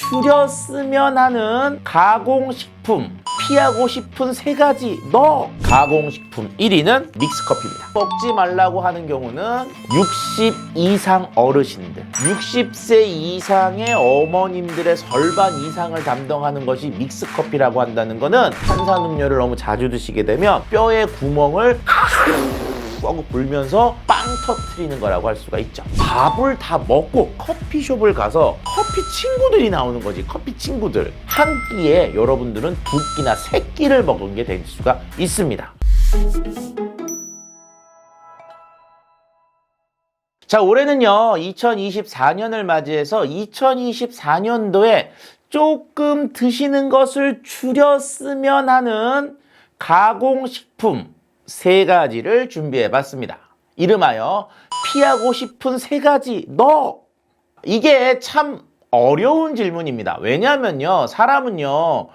줄였으면 하는 가공식품 피하고 싶은 3가지 너. 가공식품 1위는 믹스커피입니다. 먹지 말라고 하는 경우는 60 이상 어르신들, 60세 이상의 어머님들의 절반 이상을 담당하는 것이 믹스커피라고 한다는 거는 탄산음료를 너무 자주 드시게 되면 뼈의 구멍을 꽉 불면서 빵 터트리는 거라고 할 수가 있죠. 밥을 다 먹고 커피숍을 가서 커피 친구들이 나오는 거지. 커피 친구들. 한 끼에 여러분들은 2끼나 3끼를 먹은 게 될 수가 있습니다. 자, 올해는요 2024년을 맞이해서 2024년도에 조금 드시는 것을 줄였으면 하는 가공식품 3가지를 준비해 봤습니다. 이름하여 피하고 싶은 3가지 너. 이게 참 어려운 질문입니다. 왜냐면요 사람은요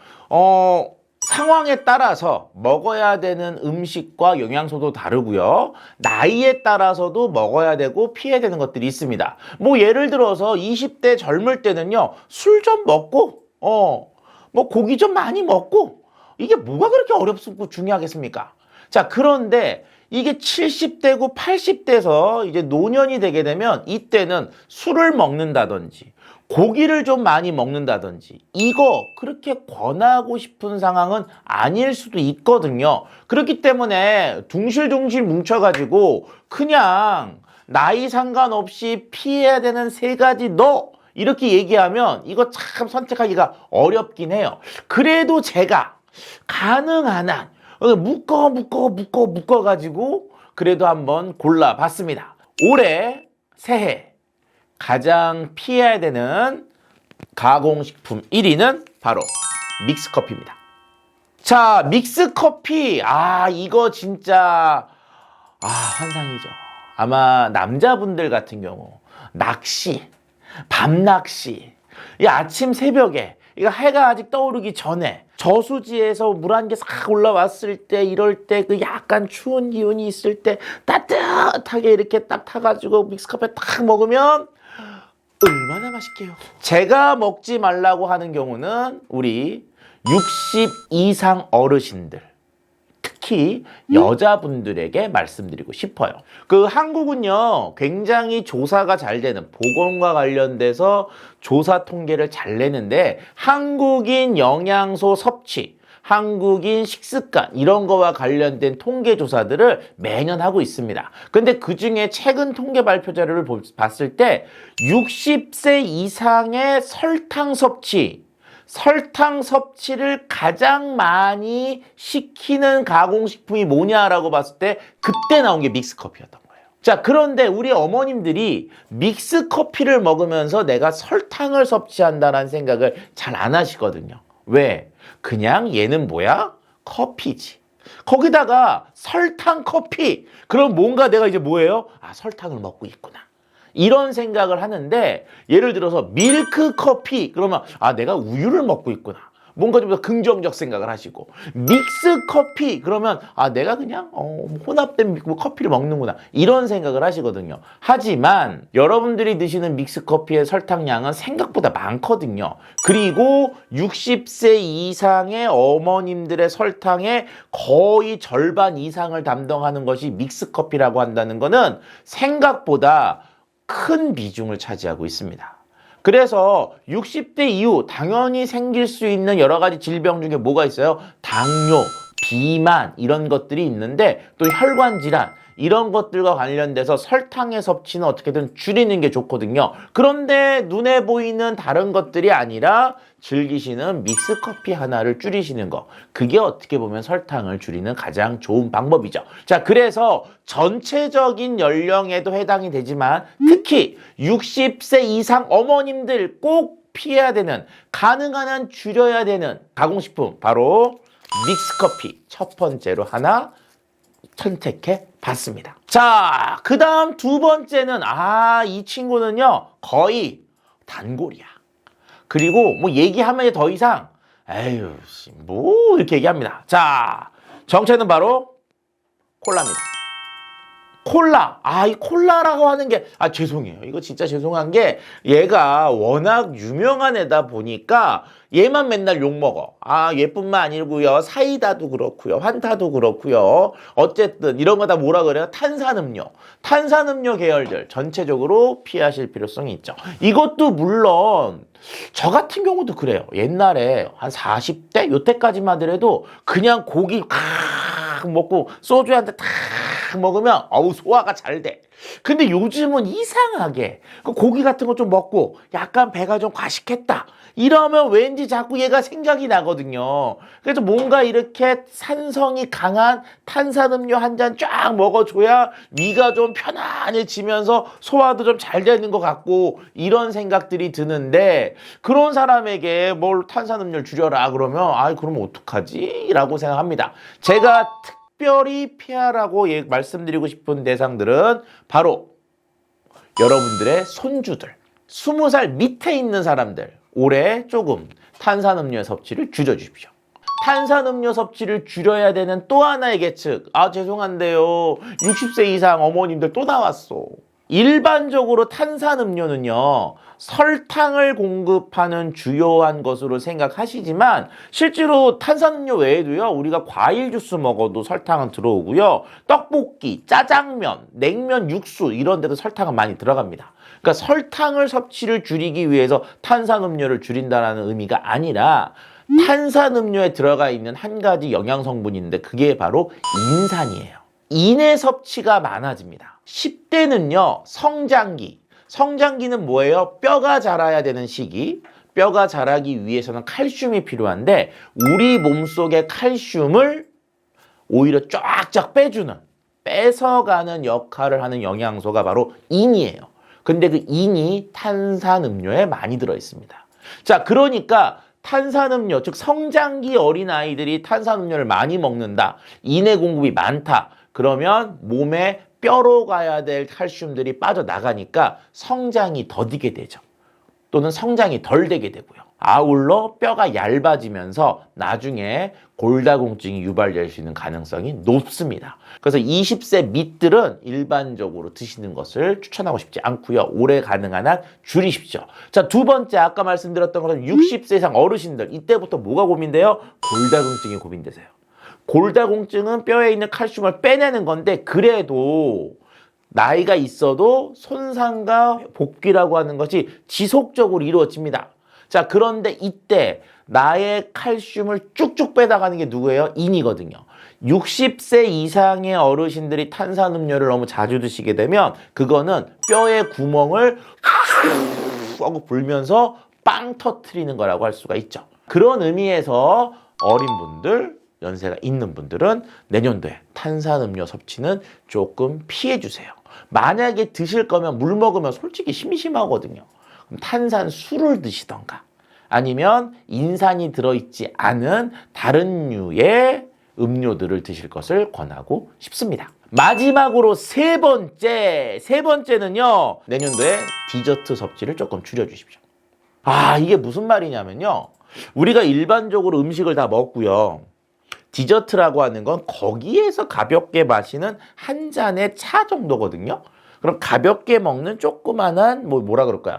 상황에 따라서 먹어야 되는 음식과 영양소도 다르고요. 나이에 따라서도 먹어야 되고 피해야 되는 것들이 있습니다. 뭐 예를 들어서 20대 젊을 때는요. 술 좀 먹고 뭐 고기 좀 많이 먹고 이게 뭐가 그렇게 어렵고 중요하겠습니까? 자, 그런데 이게 70대고 80대에서 이제 노년이 되게 되면 이때는 술을 먹는다든지 고기를 좀 많이 먹는다든지 이거 그렇게 권하고 싶은 상황은 아닐 수도 있거든요. 그렇기 때문에 둥실둥실 뭉쳐가지고 그냥 나이 상관없이 피해야 되는 3가지 너 이렇게 얘기하면 이거 참 선택하기가 어렵긴 해요. 그래도 제가 가능한 한 묶어가지고 그래도 한번 골라봤습니다. 올해 새해 가장 피해야 되는 가공식품 1위는 바로 믹스커피입니다. 자, 믹스커피. 이거 진짜 환상이죠. 아마 남자분들 같은 경우 낚시, 밤낚시, 이 아침 새벽에 이거 해가 아직 떠오르기 전에 저수지에서 물 한 개 싹 올라왔을 때 이럴 때 그 약간 추운 기운이 있을 때 따뜻하게 이렇게 딱 타가지고 믹스커피 딱 먹으면 얼마나 맛있게요. 제가 먹지 말라고 하는 경우는 우리 60 이상 어르신들 특히 여자분들에게 말씀드리고 싶어요. 그 한국은요 굉장히 조사가 잘 되는 보건과 관련돼서 조사 통계를 잘 내는데 한국인 영양소 섭취, 한국인 식습관 이런 거와 관련된 통계 조사들을 매년 하고 있습니다. 근데 그 중에 최근 통계 발표 자료를 봤을 때 60세 이상의 설탕 섭취를 가장 많이 시키는 가공식품이 뭐냐라고 봤을 때 그때 나온 게 믹스커피였던 거예요. 자, 그런데 우리 어머님들이 믹스커피를 먹으면서 내가 설탕을 섭취한다는 생각을 잘 안 하시거든요. 왜? 그냥 얘는 뭐야? 커피지. 거기다가 설탕 커피. 그럼 뭔가 내가 이제 뭐예요? 설탕을 먹고 있구나. 이런 생각을 하는데 예를 들어서 밀크 커피 그러면 내가 우유를 먹고 있구나. 뭔가 좀 더 긍정적 생각을 하시고 믹스 커피 그러면 내가 그냥 혼합된 커피를 먹는구나 이런 생각을 하시거든요. 하지만 여러분들이 드시는 믹스 커피의 설탕량은 생각보다 많거든요. 그리고 60세 이상의 어머님들의 설탕의 거의 절반 이상을 담당하는 것이 믹스 커피라고 한다는 거는 생각보다 큰 비중을 차지하고 있습니다. 그래서 60대 이후 당연히 생길 수 있는 여러 가지 질병 중에 뭐가 있어요? 당뇨, 비만 이런 것들이 있는데 또 혈관 질환 이런 것들과 관련돼서 설탕의 섭취는 어떻게든 줄이는 게 좋거든요. 그런데 눈에 보이는 다른 것들이 아니라 즐기시는 믹스커피 하나를 줄이시는 거 그게 어떻게 보면 설탕을 줄이는 가장 좋은 방법이죠. 자, 그래서 전체적인 연령에도 해당이 되지만 특히 60세 이상 어머님들 꼭 피해야 되는 가능한 한 줄여야 되는 가공식품 바로 믹스커피 첫 번째로 하나 선택해 봤습니다. 자, 그 다음 2번째는 이 친구는요 거의 단골이야. 그리고 뭐 얘기하면 더 이상 뭐 이렇게 얘기합니다. 자, 정체는 바로 콜라입니다. 콜라. 이 콜라라고 하는 게, 죄송해요. 이거 진짜 죄송한 게, 얘가 워낙 유명한 애다 보니까, 얘만 맨날 욕먹어. 얘뿐만 아니고요. 사이다도 그렇고요. 환타도 그렇고요. 어쨌든, 이런 거 다 뭐라 그래요? 탄산음료. 탄산음료 계열들 전체적으로 피하실 필요성이 있죠. 이것도 물론, 저 같은 경우도 그래요. 옛날에 한 40대? 요때까지만 하더라도 그냥 고기 먹고 소주 한 잔 탁 먹으면 소화가 잘 돼. 근데 요즘은 이상하게 그 고기 같은 거 좀 먹고 약간 배가 좀 과식했다 이러면 왠지 자꾸 얘가 생각이 나거든요. 그래서 뭔가 이렇게 산성이 강한 탄산음료 한 잔 쫙 먹어줘야 위가 좀 편안해지면서 소화도 좀 잘 되는 것 같고 이런 생각들이 드는데, 그런 사람에게 뭘 탄산음료를 줄여라 그러면 그러면 어떡하지? 라고 생각합니다. 제가 특별히 피하라고 말씀드리고 싶은 대상들은 바로 여러분들의 손주들, 20살 밑에 있는 사람들, 올해 조금 탄산음료 섭취를 줄여주십시오. 탄산음료 섭취를 줄여야 되는 또 하나의 계측. 죄송한데요. 60세 이상 어머님들 또 나왔어. 일반적으로 탄산음료는요, 설탕을 공급하는 주요한 것으로 생각하시지만 실제로 탄산음료 외에도요, 우리가 과일 주스 먹어도 설탕은 들어오고요, 떡볶이, 짜장면, 냉면, 육수 이런 데도 설탕은 많이 들어갑니다. 그러니까 설탕을 섭취를 줄이기 위해서 탄산음료를 줄인다는 의미가 아니라 탄산음료에 들어가 있는 한 가지 영양성분인데 그게 바로 인산이에요. 인의 섭취가 많아집니다. 10대는요, 성장기. 성장기는 뭐예요? 뼈가 자라야 되는 시기. 뼈가 자라기 위해서는 칼슘이 필요한데 우리 몸속의 칼슘을 오히려 쫙쫙 뺏어가는 역할을 하는 영양소가 바로 인이에요. 근데 그 인이 탄산음료에 많이 들어있습니다. 자, 그러니까 탄산음료, 즉 성장기 어린아이들이 탄산음료를 많이 먹는다, 인의 공급이 많다, 그러면 몸에 뼈로 가야 될 칼슘들이 빠져나가니까 성장이 더디게 되죠. 또는 성장이 덜 되게 되고요. 아울러 뼈가 얇아지면서 나중에 골다공증이 유발될 수 있는 가능성이 높습니다. 그래서 20세 밑들은 일반적으로 드시는 것을 추천하고 싶지 않고요. 올해 가능한 한 줄이십시오. 자, 두 번째, 아까 말씀드렸던 것처럼 60세 이상 어르신들, 이때부터 뭐가 고민돼요? 골다공증이 고민되세요. 골다공증은 뼈에 있는 칼슘을 빼내는 건데 그래도 나이가 있어도 손상과 복귀라고 하는 것이 지속적으로 이루어집니다. 자, 그런데 이때 나의 칼슘을 쭉쭉 빼다가는 게 누구예요? 인이거든요. 60세 이상의 어르신들이 탄산음료를 너무 자주 드시게 되면 그거는 뼈의 구멍을 하고 불면서 빵 터트리는 거라고 할 수가 있죠. 그런 의미에서 어린 분들, 연세가 있는 분들은 내년도에 탄산음료 섭취는 조금 피해주세요. 만약에 드실 거면 물 먹으면 솔직히 심심하거든요. 그럼 탄산수를 드시던가 아니면 인산이 들어있지 않은 다른 류의 음료들을 드실 것을 권하고 싶습니다. 마지막으로 세 번째는요, 내년도에 디저트 섭취를 조금 줄여주십시오. 이게 무슨 말이냐면요, 우리가 일반적으로 음식을 다 먹고요, 디저트라고 하는 건 거기에서 가볍게 마시는 한 잔의 차 정도거든요. 그럼 가볍게 먹는 조그만한 뭐라 그럴까요?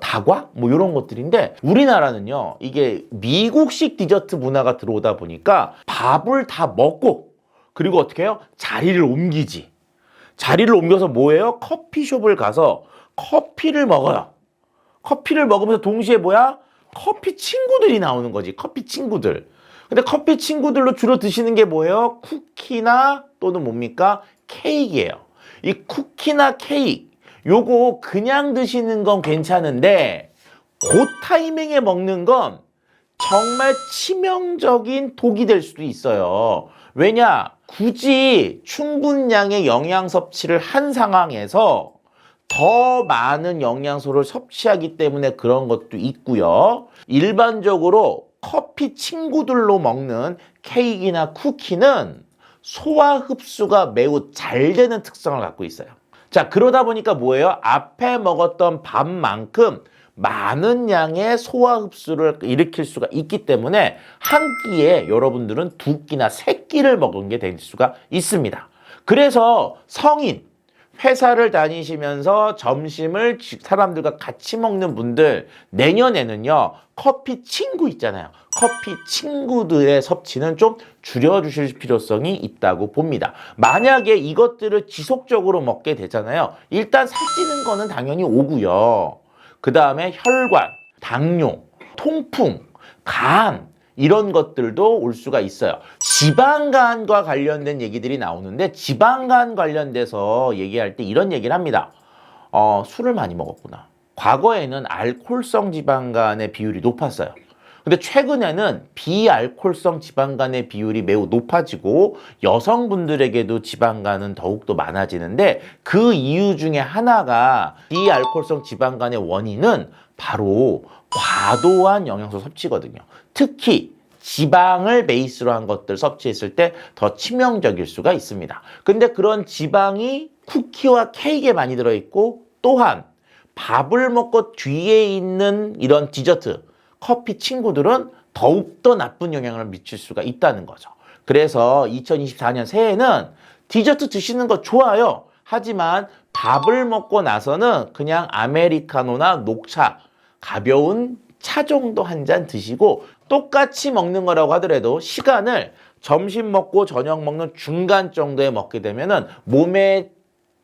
다과? 이런 것들인데 우리나라는요, 이게 미국식 디저트 문화가 들어오다 보니까 밥을 다 먹고 그리고 어떻게 해요? 자리를 옮기지. 자리를 옮겨서 뭐예요? 커피숍을 가서 커피를 먹어요. 커피를 먹으면서 동시에 커피 친구들이 나오는 거지. 커피 친구들. 근데 커피 친구들로 주로 드시는 게 뭐예요? 쿠키나 또는 뭡니까? 케이크예요. 이 쿠키나 케이크, 요거 그냥 드시는 건 괜찮은데 그 타이밍에 먹는 건 정말 치명적인 독이 될 수도 있어요. 왜냐? 굳이 충분량의 영양 섭취를 한 상황에서 더 많은 영양소를 섭취하기 때문에 그런 것도 있고요. 일반적으로 커피 친구들로 먹는 케이크나 쿠키는 소화 흡수가 매우 잘 되는 특성을 갖고 있어요. 자, 그러다 보니까 뭐예요? 앞에 먹었던 밥만큼 많은 양의 소화 흡수를 일으킬 수가 있기 때문에 한 끼에 여러분들은 2끼나 3끼를 먹은 게 될 수가 있습니다. 그래서 성인, 회사를 다니시면서 점심을 사람들과 같이 먹는 분들, 내년에는요, 커피 친구 있잖아요. 커피 친구들의 섭취는 좀 줄여주실 필요성이 있다고 봅니다. 만약에 이것들을 지속적으로 먹게 되잖아요. 일단 살찌는 거는 당연히 오고요. 그 다음에 혈관, 당뇨, 통풍, 간, 이런 것들도 올 수가 있어요. 지방간과 관련된 얘기들이 나오는데, 지방간 관련돼서 얘기할 때 이런 얘기를 합니다. 술을 많이 먹었구나. 과거에는 알코올성 지방간의 비율이 높았어요. 근데 최근에는 비알코올성 지방간의 비율이 매우 높아지고 여성분들에게도 지방간은 더욱더 많아지는데, 그 이유 중에 하나가 비알코올성 지방간의 원인은 바로 과도한 영양소 섭취거든요. 특히 지방을 베이스로 한 것들 섭취했을 때 더 치명적일 수가 있습니다. 근데 그런 지방이 쿠키와 케이크에 많이 들어있고, 또한 밥을 먹고 뒤에 있는 이런 디저트, 커피 친구들은 더욱더 나쁜 영향을 미칠 수가 있다는 거죠. 그래서 2024년 새해에는 디저트 드시는 거 좋아요. 하지만 밥을 먹고 나서는 그냥 아메리카노나 녹차, 가벼운 차 정도 한 잔 드시고, 똑같이 먹는 거라고 하더라도 시간을 점심 먹고 저녁 먹는 중간 정도에 먹게 되면은 몸에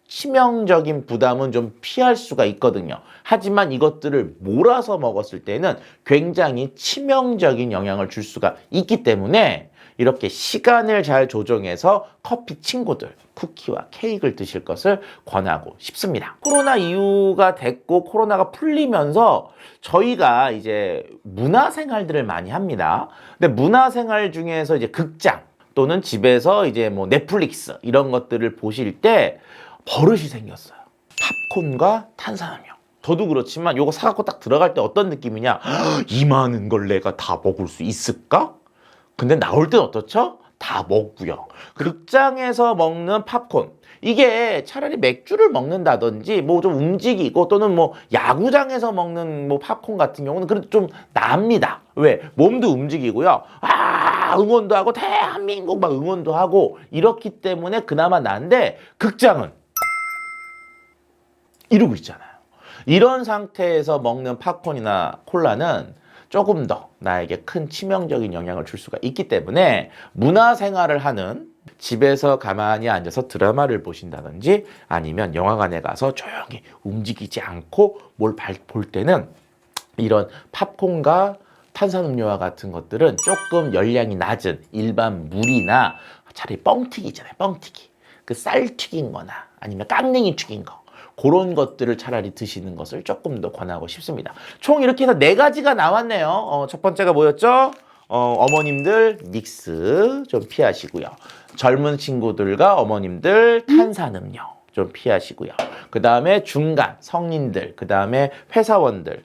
치명적인 부담은 좀 피할 수가 있거든요. 하지만 이것들을 몰아서 먹었을 때는 굉장히 치명적인 영향을 줄 수가 있기 때문에 이렇게 시간을 잘 조정해서 커피 친구들, 쿠키와 케이크를 드실 것을 권하고 싶습니다. 코로나 이후가 됐고 코로나가 풀리면서 저희가 이제 문화생활들을 많이 합니다. 근데 문화생활 중에서 이제 극장 또는 집에서 이제 뭐 넷플릭스 이런 것들을 보실 때 버릇이 생겼어요. 팝콘과 탄산음료. 저도 그렇지만 요거 사갖고 딱 들어갈 때 어떤 느낌이냐? 이 많은 걸 내가 다 먹을 수 있을까? 근데 나올 땐 어떻죠? 다 먹고요. 극장에서 먹는 팝콘. 이게 차라리 맥주를 먹는다든지 뭐 좀 움직이고 또는 뭐 야구장에서 먹는 뭐 팝콘 같은 경우는 그래도 좀 납니다. 왜? 몸도 움직이고요. 응원도 하고 대한민국 막 응원도 하고 이렇기 때문에 그나마 나은데, 극장은 이러고 있잖아요. 이런 상태에서 먹는 팝콘이나 콜라는 조금 더 나에게 큰 치명적인 영향을 줄 수가 있기 때문에 문화생활을 하는, 집에서 가만히 앉아서 드라마를 보신다든지 아니면 영화관에 가서 조용히 움직이지 않고 뭘 볼 때는 이런 팝콘과 탄산음료와 같은 것들은 조금 열량이 낮은 일반 물이나 차라리 뻥튀기 있잖아요. 뻥튀기. 그 쌀 튀긴 거나 아니면 깡냉이 튀긴 거. 그런 것들을 차라리 드시는 것을 조금 더 권하고 싶습니다. 총 이렇게 해서 4가지가 나왔네요. 첫 번째가 뭐였죠? 어머님들 믹스 좀 피하시고요. 젊은 친구들과 어머님들 탄산음료 좀 피하시고요. 그 다음에 중간 성인들, 그 다음에 회사원들,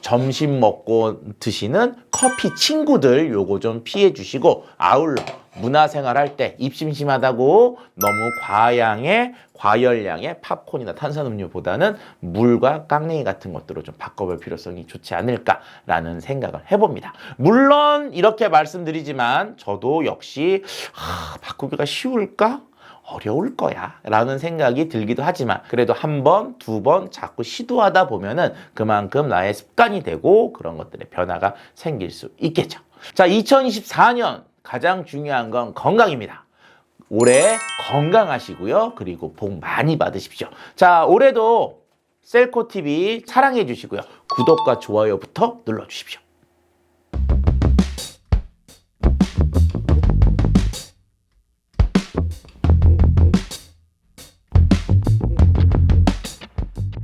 점심 먹고 드시는 커피 친구들 요거 좀 피해 주시고, 아울러 문화생활 할 때 입심심하다고 너무 과열량의 팝콘이나 탄산음료보다는 물과 깡냉이 같은 것들로 좀 바꿔볼 필요성이 좋지 않을까라는 생각을 해봅니다. 물론 이렇게 말씀드리지만 저도 역시 바꾸기가 쉬울까? 어려울 거야 라는 생각이 들기도 하지만, 그래도 한 번, 두 번 자꾸 시도하다 보면은 그만큼 나의 습관이 되고 그런 것들의 변화가 생길 수 있겠죠. 자, 2024년 가장 중요한 건 건강입니다. 올해 건강하시고요. 그리고 복 많이 받으십시오. 자, 올해도 셀코TV 사랑해 주시고요. 구독과 좋아요부터 눌러주십시오.